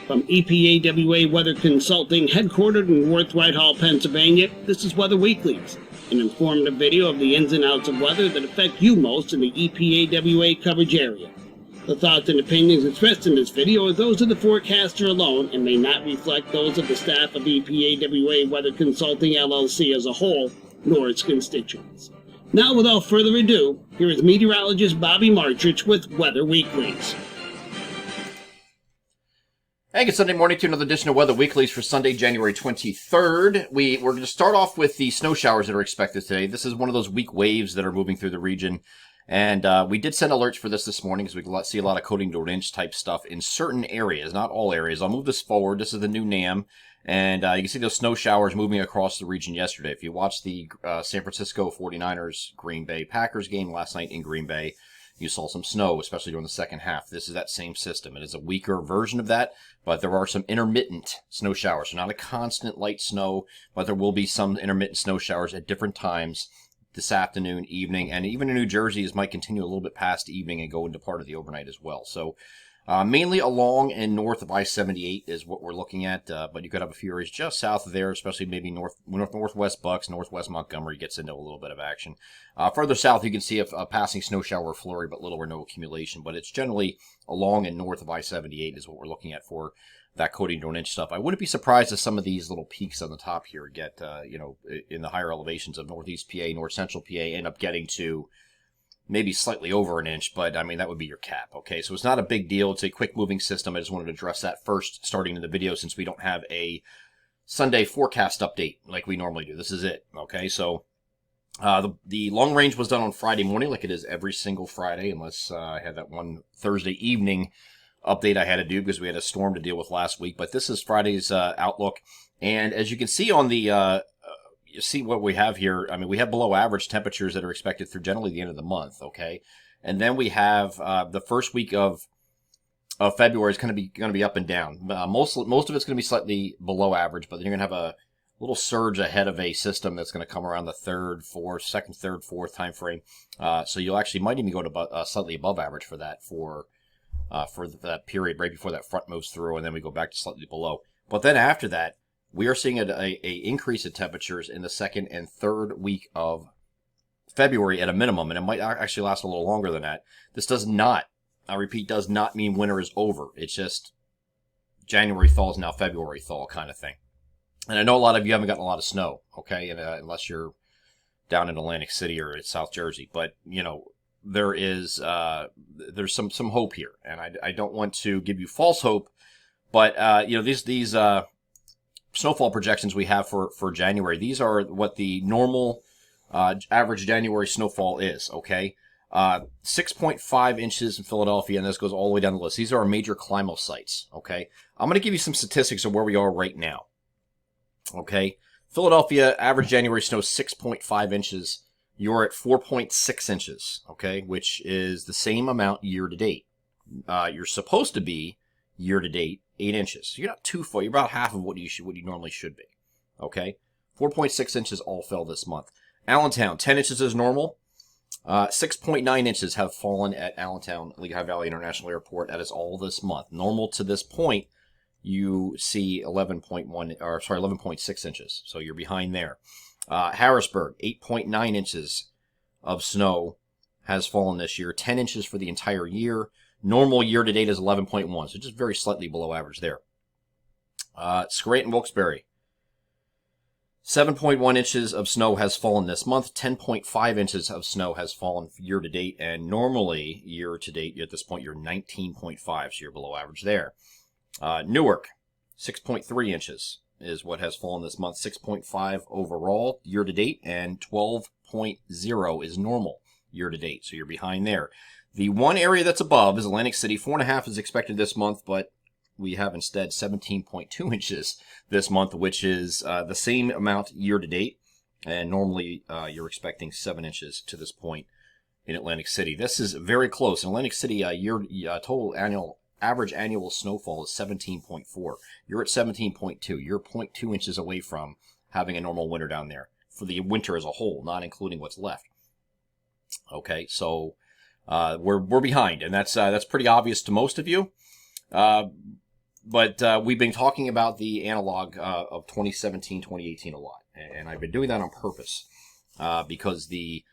From EPAWA Weather Consulting, headquartered in Worth Whitehall, Pennsylvania, this is Weather Weeklies, an informative video of the ins and outs of weather that affect you most in the EPAWA coverage area. The thoughts and opinions expressed in this video are those of the forecaster alone and may not reflect those of the staff of EPAWA Weather Consulting LLC as a whole, nor its constituents. Now, without further ado, here is meteorologist Bobby Martrich with Weather Weeklies. Hey, good Sunday morning to another edition of Weather Weeklies for Sunday, January 23rd. We're going to start off with the snow showers that are expected today. This is one of those weak waves that are moving through the region. And we did send alerts for this morning because we can see a lot of coating to an inch type stuff in certain areas, not all areas. I'll move this forward. This is the new NAM. And you can see those snow showers moving across the region yesterday. If you watched the San Francisco 49ers Green Bay Packers game last night in Green Bay, you saw some snow, especially during the second half. This is that same system. It is a weaker version of that, but there are some intermittent snow showers. So not a constant light snow, but there will be some intermittent snow showers at different times this afternoon, evening, and even in New Jersey, this might continue a little bit past evening and go into part of the overnight as well. So mainly along and north of I-78 is what we're looking at, but you could have a few areas just south of there, especially maybe northwest Bucks, northwest Montgomery gets into a little bit of action. Further south, you can see a passing snow shower or flurry, but little or no accumulation. But it's generally along and north of I-78 is what we're looking at for that coating to an inch stuff. I wouldn't be surprised if some of these little peaks on the top here get, in the higher elevations of northeast PA, north central PA, end up getting to maybe slightly over an inch, but I mean, that would be your cap, okay? So it's not a big deal. It's a quick moving system. I just wanted to address that first, starting in the video, since we don't have a Sunday forecast update like we normally do. This is it, okay? So the long range was done on Friday morning, like it is every single Friday, unless I had that one Thursday evening update I had to do because we had a storm to deal with last week. But this is Friday's outlook. And as you can see on the you see what we have here. I mean, we have below average temperatures that are expected through generally the end of the month, okay? And then we have the first week of February is going to be up and down. Most of it's going to be slightly below average, but then you're going to have a little surge ahead of a system that's going to come around the second, third, fourth time frame. So you'll actually might even go to slightly above average for that for that period right before that front moves through, and then we go back to slightly below. But then after that, we are seeing a increase in temperatures in the second and third week of February at a minimum, and it might actually last a little longer than that. This does not, I repeat, does not mean winter is over. It's just January thaw is now February thaw kind of thing. And I know a lot of you haven't gotten a lot of snow, okay, unless you're down in Atlantic City or in South Jersey. But, there's some hope here, and I don't want to give you false hope, but these snowfall projections we have for January, these are what the normal average January snowfall is, okay? 6.5 inches in Philadelphia, and this goes all the way down the list. These are our major climo sites, okay? I'm going to give you some statistics of where we are right now, okay? Philadelphia, average January snow, 6.5 inches. You're at 4.6 inches, okay, which is the same amount year to date. You're supposed to be year to date 8 inches. So you're not too far. You're about half of what you normally should be, okay. 4.6 inches all fell this month. Allentown, 10 inches is normal. 6.9 inches have fallen at Allentown Lehigh Valley International Airport. That is all this month. Normal to this point, you see 11.6 inches. So you're behind there. Harrisburg, 8.9 inches of snow has fallen this year. 10 inches for the entire year. Normal year-to-date is 11.1, so just very slightly below average there. Scranton, Wilkes-Barre, 7.1 inches of snow has fallen this month. 10.5 inches of snow has fallen year-to-date, and normally year-to-date at this point you're 19.5, so you're below average there. Newark, 6.3 inches is what has fallen this month. 6.5 overall year-to-date, and 12.0 is normal year-to-date, so you're behind there. The one area that's above is Atlantic City. 4.5 is expected this month, but we have instead 17.2 inches this month, which is the same amount year-to-date, and normally you're expecting 7 inches to this point in Atlantic City. This is very close. In Atlantic City, total average annual snowfall is 17.4. You're at 17.2. You're 0.2 inches away from having a normal winter down there for the winter as a whole, not including what's left. Okay, so we're behind, and that's pretty obvious to most of you. we've been talking about the analog of 2017, 2018 a lot. And I've been doing that on purpose because the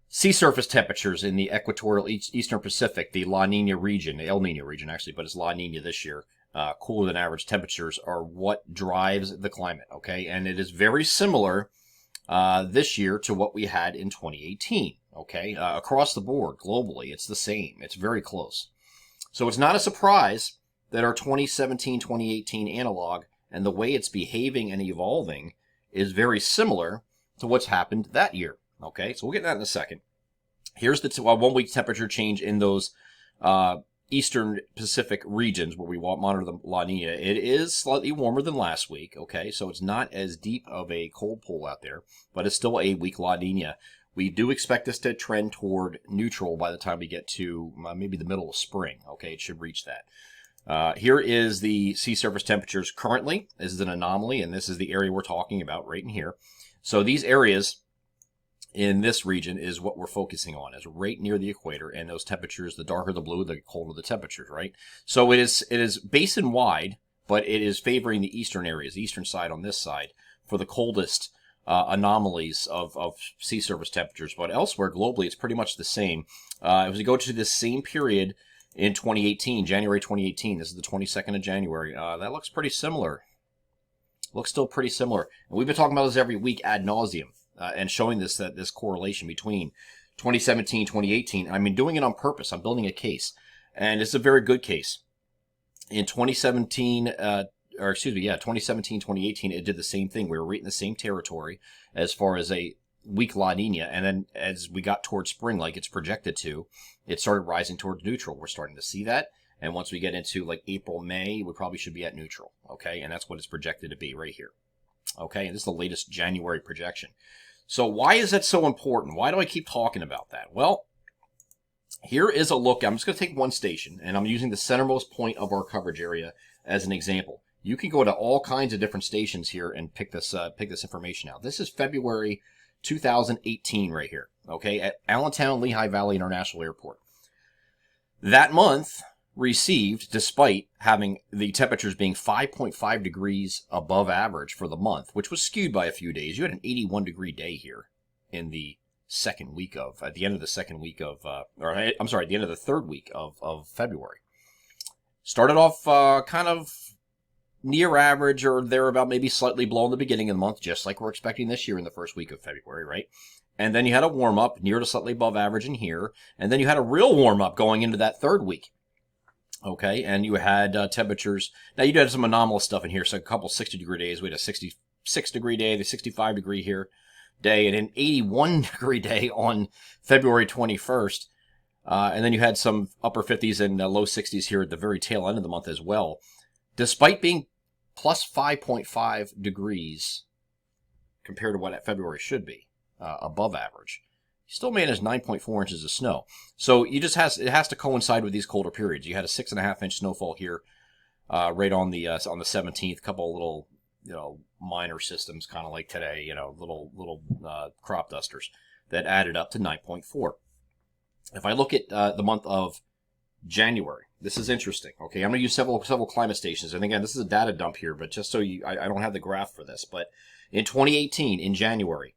sea surface temperatures in the equatorial eastern Pacific, the La Nina region, the El Nino region actually, but it's La Nina this year, cooler than average temperatures are what drives the climate, okay? And it is very similar this year to what we had in 2018, okay? Across the board, globally, it's the same. It's very close. So it's not a surprise that our 2017, 2018 analog and the way it's behaving and evolving is very similar to what's happened that year, okay? So we'll get to that in a second. Here's the 1-week temperature change in those eastern Pacific regions where we monitor the La Nina. It is slightly warmer than last week, okay? So it's not as deep of a cold pull out there, but it's still a weak La Nina. We do expect this to trend toward neutral by the time we get to maybe the middle of spring, okay? It should reach that. Here is the sea surface temperatures currently. This is an anomaly, and this is the area we're talking about right in here. So these areas in this region is what we're focusing on, is right near the equator, and those temperatures, the darker the blue, the colder the temperatures, right? So it is basin wide, but it is favoring the eastern areas, the eastern side on this side, for the coldest anomalies of sea surface temperatures. But elsewhere, globally, it's pretty much the same. As we go to this same period in 2018, January 2018, this is the 22nd of January, that looks pretty similar. Looks still pretty similar. And we've been talking about this every week ad nauseum. And showing this correlation between 2017, 2018. And I've been doing it on purpose. I'm building a case. And it's a very good case. In 2017, 2017, 2018, it did the same thing. We were right in the same territory as far as a weak La Nina. And then as we got towards spring, like it's projected to, it started rising towards neutral. We're starting to see that. And once we get into like April, May, we probably should be at neutral. Okay. And that's what it's projected to be right here. Okay. And this is the latest January projection. So why is that so important? Why do I keep talking about that? Well, here is a look. I'm just going to take one station, and I'm using the centermost point of our coverage area as an example. You can go to all kinds of different stations here and pick this information out. This is February 2018 right here, okay, at Allentown Lehigh Valley International Airport. That month received, despite having the temperatures being 5.5 degrees above average for the month, which was skewed by a few days. You had an 81-degree day here in the second week of, at the end of the second week of, at the end of the third week of February. Started off kind of near average or thereabout, maybe slightly below in the beginning of the month, just like we're expecting this year in the first week of February, right? And then you had a warm-up near to slightly above average in here, and then you had a real warm-up going into that third week. Okay, and you had temperatures. Now, you had some anomalous stuff in here, so a couple 60-degree days. We had a 66-degree day, the 65-degree here day, and an 81-degree day on February 21st. And then you had some upper 50s and low 60s here at the very tail end of the month as well. Despite being plus 5.5 degrees compared to what February should be, above average, you still managed 9.4 inches of snow. So it has to coincide with these colder periods. You had a 6.5-inch snowfall here, right on the 17th. Couple of little, minor systems, kind of like today, little crop dusters that added up to 9.4. If I look at the month of January, this is interesting. Okay, I'm going to use several climate stations, and again, this is a data dump here, but just so I don't have the graph for this. But in 2018, in January,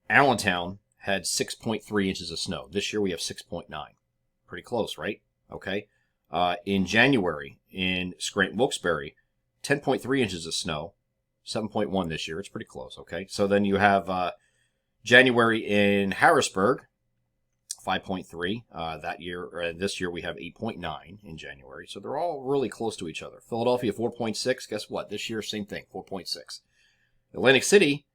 Allentown had 6.3 inches of snow. This year we have 6.9. Pretty close, right? Okay. In January, in Scranton-Wilkes-Barre, 10.3 inches of snow. 7.1 this year. It's pretty close, okay? So then you have January in Harrisburg, 5.3 that year. This year we have 8.9 in January. So they're all really close to each other. Philadelphia, 4.6. Guess what? This year, same thing, 4.6. Atlantic City,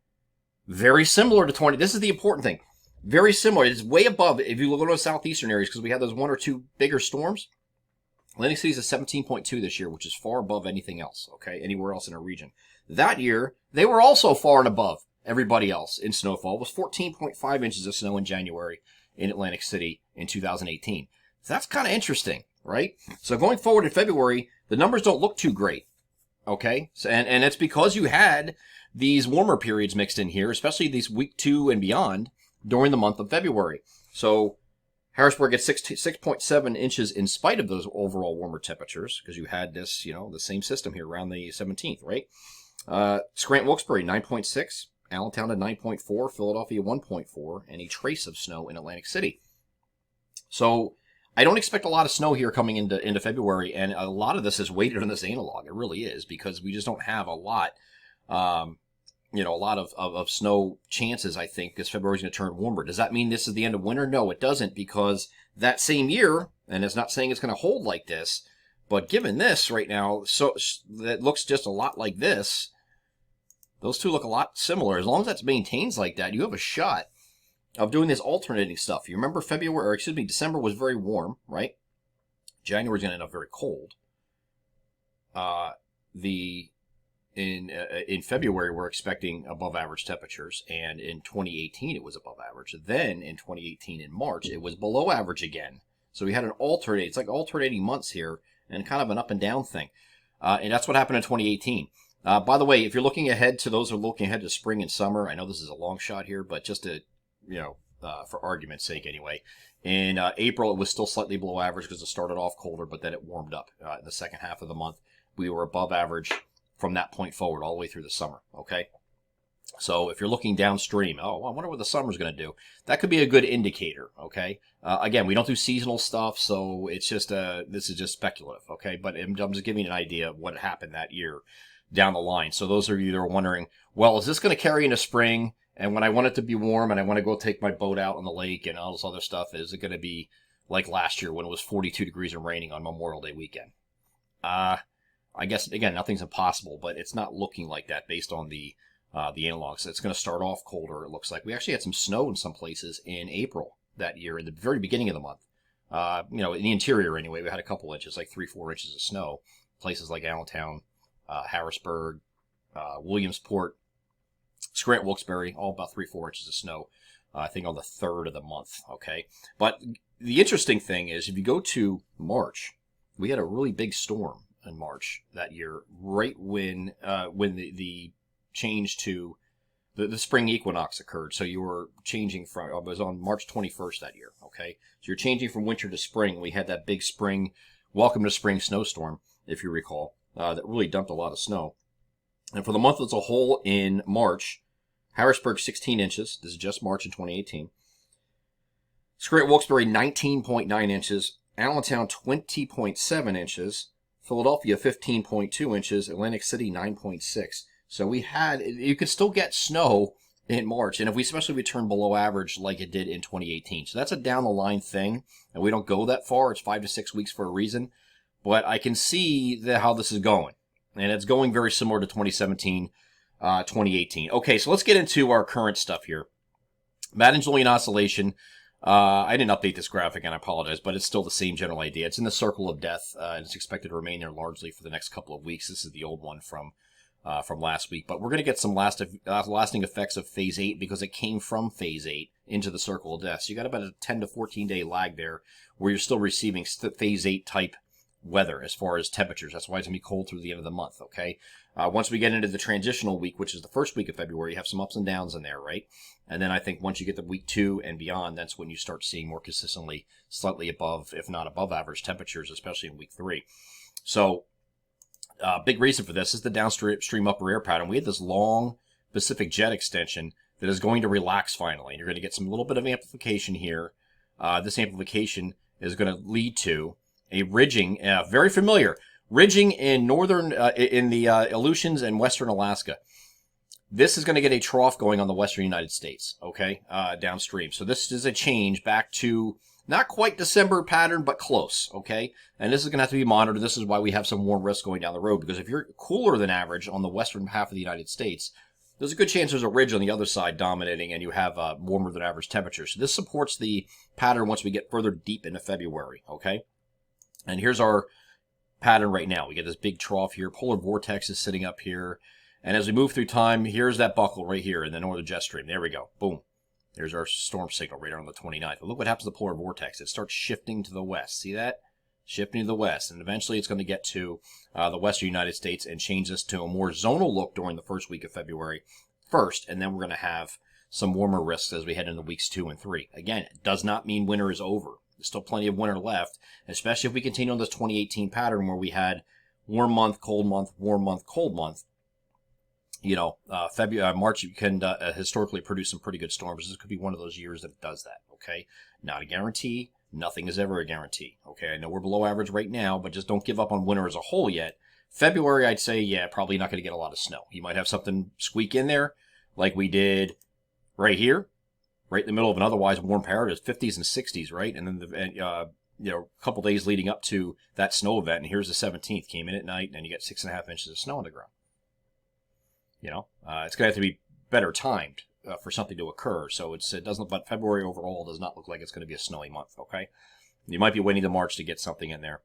very similar to 20. This is the important thing. Very similar. It's way above if you look at the southeastern areas because we had those one or two bigger storms. Atlantic City is a 17.2 this year, which is far above anything else, okay, anywhere else in our region. That year, they were also far and above everybody else in snowfall. It was 14.5 inches of snow in January in Atlantic City in 2018. So that's kind of interesting, right? So going forward in February, the numbers don't look too great, okay? So, and it's because you had these warmer periods mixed in here, especially these week 2 and beyond during the month of February. So Harrisburg at 6.7 inches in spite of those overall warmer temperatures, because you had this, the same system here around the 17th, right? Scranton-Wilkes-Barre, 9.6. Allentown at 9.4. Philadelphia, 1.4. And a trace of snow in Atlantic City. So I don't expect a lot of snow here coming into February, and a lot of this is weighted on this analog. It really is, because we just don't have a lot, a lot of snow chances, I think, because February's going to turn warmer. Does that mean this is the end of winter? No, it doesn't, because that same year, and it's not saying it's going to hold like this, but given this right now, so that looks just a lot like this. Those two look a lot similar. As long as that maintains like that, you have a shot of doing this alternating stuff. You remember December was very warm, right? January's going to end up very cold. In February, we're expecting above average temperatures, and in 2018, it was above average. Then in 2018, in March, it was below average again. So we had it's like alternating months here, and kind of an up and down thing. And that's what happened in 2018. By the way, if you're looking ahead to those who are looking ahead to spring and summer, I know this is a long shot here, but just to, for argument's sake anyway, in April, it was still slightly below average because it started off colder, but then it warmed up in the second half of the month. We were above average from that point forward all the way through the summer, okay? So if you're looking downstream, I wonder what the summer's going to do. That could be a good indicator, okay? Again, we don't do seasonal stuff, so it's just this is just speculative, okay? But I'm just giving you an idea of what happened that year down the line. So those of you that are wondering, well, is this going to carry into spring? And when I want it to be warm and I want to go take my boat out on the lake and all this other stuff, is it going to be like last year when it was 42 degrees and raining on Memorial Day weekend? I guess, again, nothing's impossible, but it's not looking like that based on the analogs. So it's going to start off colder, it looks like. We actually had some snow in some places in April that year, in the very beginning of the month. In the interior anyway, we had a couple inches, like 3-4 inches of snow. Places like Allentown, Harrisburg, Williamsport, Scranton-Wilkes-Barre, all about 3-4 inches of snow, I think on the 3rd of the month, okay? But the interesting thing is, if you go to March, we had a really big storm in March that year, right when the change to the spring equinox occurred. So you were changing from, it was on March 21st that year, okay? So you're changing from winter to spring. We had that big spring, welcome to spring snowstorm, if you recall, that really dumped a lot of snow. And for the month as a whole in March, Harrisburg 16 inches. This is just March in 2018. Scranton-Wilkes-Barre 19.9 inches. Allentown 20.7 inches. Philadelphia 15.2 inches. Atlantic City 9.6. So you could still get snow in March, and especially if we turn below average like it did in 2018. So that's a down the line thing, and we don't go that far. It's 5 to 6 weeks for a reason. But I can see how this is going. And it's going very similar to 2017, 2018. Okay, so let's get into our current stuff here. Madden-Julian Oscillation. I didn't update this graphic, and I apologize, but it's still the same general idea. It's in the circle of death, and it's expected to remain there largely for the next couple of weeks. This is the old one from last week. But we're going to get some lasting effects of Phase 8 because it came from Phase 8 into the circle of death. So you got about a 10 to 14-day lag there where you're still receiving Phase 8 type weather as far as temperatures. That's why it's going to be cold through the end of the month, okay? Once we get into the transitional week, which is the first week of February, you have some ups and downs in there, right? And then I think once you get to week 2 and beyond, that's when you start seeing more consistently slightly above, if not above average temperatures, especially in week 3. So, big reason for this is the downstream upper air pattern. We had this long Pacific jet extension that is going to relax finally. And you're going to get some little bit of amplification here. This amplification is going to lead to a ridging, very familiar, ridging in in the Aleutians and western Alaska. This is going to get a trough going on the western United States, okay, downstream. So this is a change back to not quite December pattern, but close, okay? And this is going to have to be monitored. This is why we have some warm risk going down the road, because if you're cooler than average on the western half of the United States, there's a good chance there's a ridge on the other side dominating and you have warmer than average temperatures. So this supports the pattern once we get further deep into February, okay? And here's our pattern right now. We get this big trough here. Polar vortex is sitting up here. And as we move through time, here's that buckle right here in the northern jet stream. There we go. Boom. There's our storm signal right on the 29th. But look what happens to the polar vortex. It starts shifting to the west. See that? Shifting to the west. And eventually it's going to get to the western United States and change this to a more zonal look during the first week of February first. And then we're going to have some warmer risks as we head into weeks 2 and 3. Again, it does not mean winter is over. There's still plenty of winter left, especially if we continue on this 2018 pattern where we had warm month, cold month, warm month, cold month. You know, March can historically produce some pretty good storms. This could be one of those years that it does that, okay? Not a guarantee. Nothing is ever a guarantee, okay? I know we're below average right now, but just don't give up on winter as a whole yet. February, I'd say, yeah, probably not going to get a lot of snow. You might have something squeak in there like we did right here, right in the middle of an otherwise warm period. It's 50s and 60s, right? And then a couple days leading up to that snow event, and here's the 17th, came in at night, and you get 6.5 inches of snow on the ground. You know, it's going to have to be better timed for something to occur. So it doesn't look, but February overall does not look like it's going to be a snowy month, okay? You might be waiting to March to get something in there.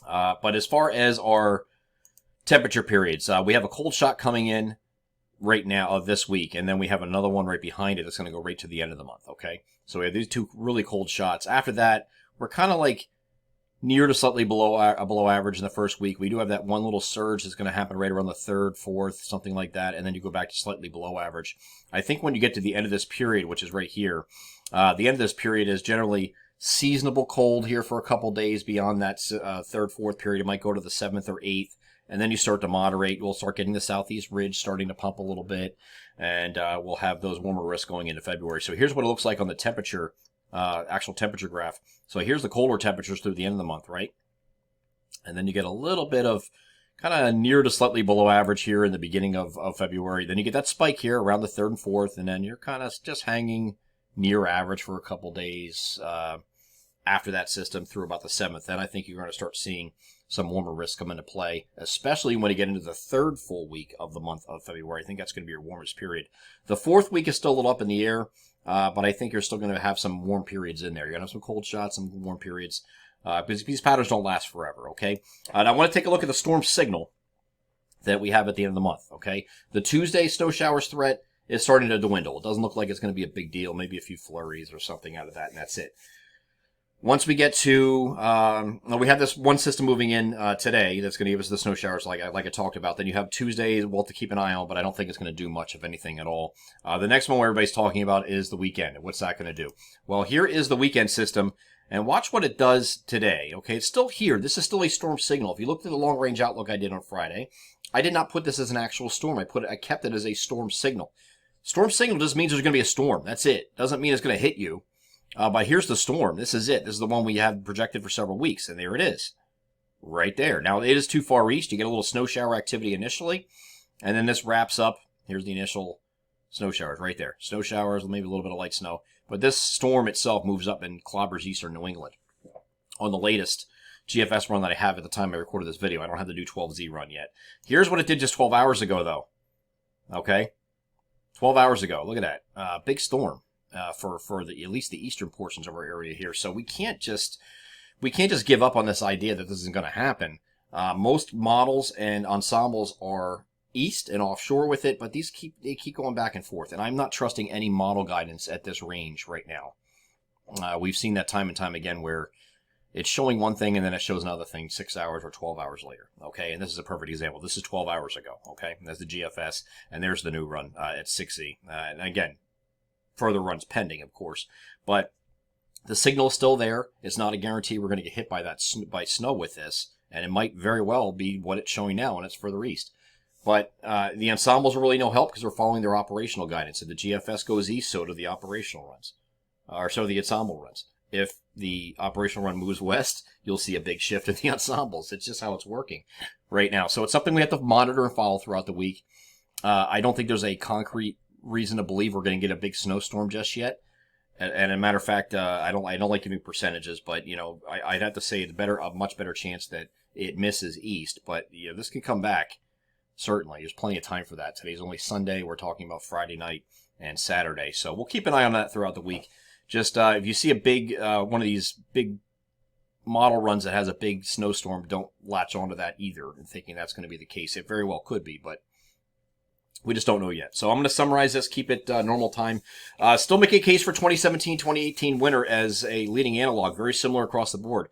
But as far as our temperature periods, we have a cold shot coming in right now of this week, and then we have another one right behind it that's going to go right to the end of the month, okay? So we have these two really cold shots. After that, we're kind of like near to slightly below average in the first week. We do have that one little surge that's going to happen right around the 3rd, 4th, something like that, and then you go back to slightly below average. I think when you get to the end of this period, which is right here, the end of this period is generally seasonable cold here for a couple days. Beyond that 3rd, 4th period, it might go to the 7th or 8th, and then you start to moderate. We'll start getting the southeast ridge starting to pump a little bit, and we'll have those warmer risks going into February. So here's what it looks like on the temperature actual temperature graph. So here's the colder temperatures through the end of the month, right? And then you get a little bit of kind of near to slightly below average here in the beginning of February. Then you get that spike here around the 3rd and 4th, and then you're kind of just hanging near average for a couple days after that system through about the 7th. Then I think you're going to start seeing some warmer risks come into play, especially when you get into the 3rd full week of the month of February. I think that's going to be your warmest period. The 4th week is still a little up in the air. But I think you're still going to have some warm periods in there. You're going to have some cold shots, some warm periods, because these patterns don't last forever, okay? And I want to take a look at the storm signal that we have at the end of the month, okay? The Tuesday snow showers threat is starting to dwindle. It doesn't look like it's going to be a big deal, maybe a few flurries or something out of that, and that's it. Once we get to, we have this one system moving in today that's going to give us the snow showers like I talked about. Then you have Tuesday, well, to keep an eye on, but I don't think it's going to do much of anything at all. The next one where everybody's talking about is the weekend. What's that going to do? Well, here is the weekend system, and watch what it does today, okay? It's still here. This is still a storm signal. If you look at the long-range outlook I did on Friday, I did not put this as an actual storm. I kept it as a storm signal. Storm signal just means there's going to be a storm. That's it. Doesn't mean it's going to hit you. But here's the storm. This is it. This is the one we have projected for several weeks, and there it is. Right there. Now, it is too far east. You get a little snow shower activity initially, and then this wraps up. Here's the initial snow showers right there. Snow showers, maybe a little bit of light snow. But this storm itself moves up and clobbers eastern New England. On the latest GFS run that I have at the time I recorded this video, I don't have the new 12Z run yet. Here's what it did just 12 hours ago, though. Okay? 12 hours ago. Look at that. Big storm. For at least the eastern portions of our area here. So we can't just give up on this idea that this isn't going to happen. Most models and ensembles are east and offshore with it, but they keep going back and forth. And I'm not trusting any model guidance at this range right now. We've seen that time and time again where it's showing one thing and then it shows another thing 6 hours or 12 hours later. Okay, and this is a perfect example. This is 12 hours ago. Okay, and that's the GFS, and there's the new run at 6Z. And again, further runs pending, of course, but the signal is still there. It's not a guarantee we're going to get hit by snow with this, and it might very well be what it's showing now, and it's further east. But the ensembles are really no help because they're following their operational guidance. If the GFS goes east, so do the operational runs, or so the ensemble runs. If the operational run moves west, you'll see a big shift in the ensembles. It's just how it's working right now. So it's something we have to monitor and follow throughout the week. I don't think there's a concrete reason to believe we're going to get a big snowstorm just yet. And a matter of fact, I don't like giving percentages, but I'd have to say it's a much better chance that it misses east. But this can come back. Certainly, there's plenty of time for that. Today's only Sunday. We're talking about Friday night and Saturday, so we'll keep an eye on that throughout the week. Just if you see a big one of these big model runs that has a big snowstorm, don't latch onto that either, and thinking that's going to be the case. It very well could be, but we just don't know yet. So I'm going to summarize this, keep it normal time. Still make a case for 2017-2018 winter as a leading analog, very similar across the board.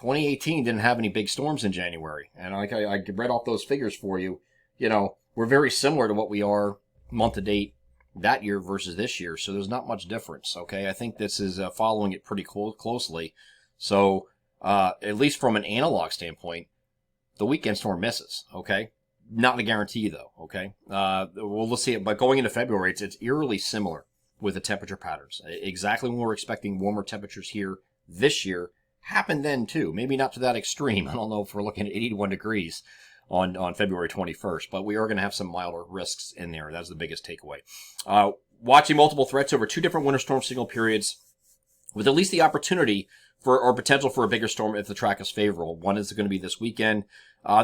2018 didn't have any big storms in January. And like I read off those figures for you, we're very similar to what we are month to date that year versus this year, so there's not much difference. Okay, I think this is following it pretty closely. So at least from an analog standpoint, the weekend storm misses. Okay, not a guarantee though. Okay, we'll see it. But going into February, it's eerily similar with the temperature patterns. Exactly when we're expecting warmer temperatures here this year happened then too. Maybe not to that extreme. I don't know if we're looking at 81 degrees on February 21st, but we are going to have some milder risks in there. That's the biggest takeaway. Watching multiple threats over 2 different winter storm signal periods with at least the opportunity for or potential for a bigger storm if the track is favorable. One is going to be this weekend.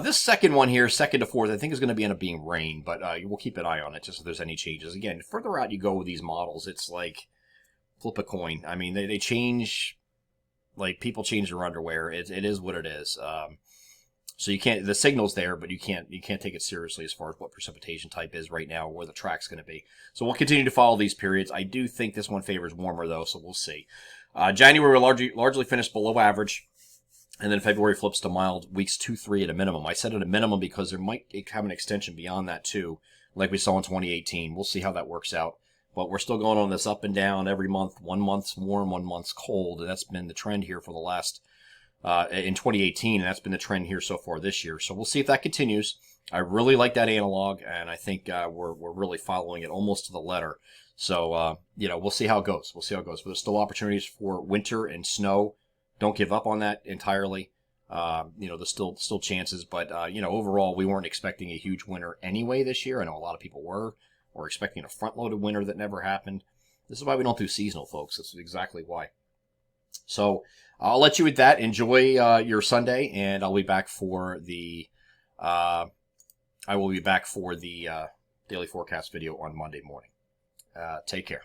This second one here, 2nd to 4th, I think is going to end up being rain, but we'll keep an eye on it just if there's any changes. Again, the further out you go with these models, it's like flip a coin. I mean, they change, like people change their underwear. It is what it is. So you can't, the signal's there, but you can't take it seriously as far as what precipitation type is right now, where the track's going to be. So we'll continue to follow these periods. I do think this one favors warmer though, so we'll see. January will largely finished below average, and then February flips to mild, weeks 2, 3 at a minimum. I said at a minimum because there might have an extension beyond that too, like we saw in 2018. We'll see how that works out. But we're still going on this up and down every month. 1 month's warm, 1 month's cold, and that's been the trend here for the last in 2018, and that's been the trend here so far this year. So we'll see if that continues. I really like that analog, and I think we're really following it almost to the letter. So, we'll see how it goes. But there's still opportunities for winter and snow. Don't give up on that entirely. There's still chances, but, overall, we weren't expecting a huge winter anyway this year. I know a lot of people were, or expecting a front-loaded winter that never happened. This is why we don't do seasonal, folks. This is exactly why. So, I'll let you with that. Enjoy your Sunday, and I'll be back for the daily forecast video on Monday morning. Take care.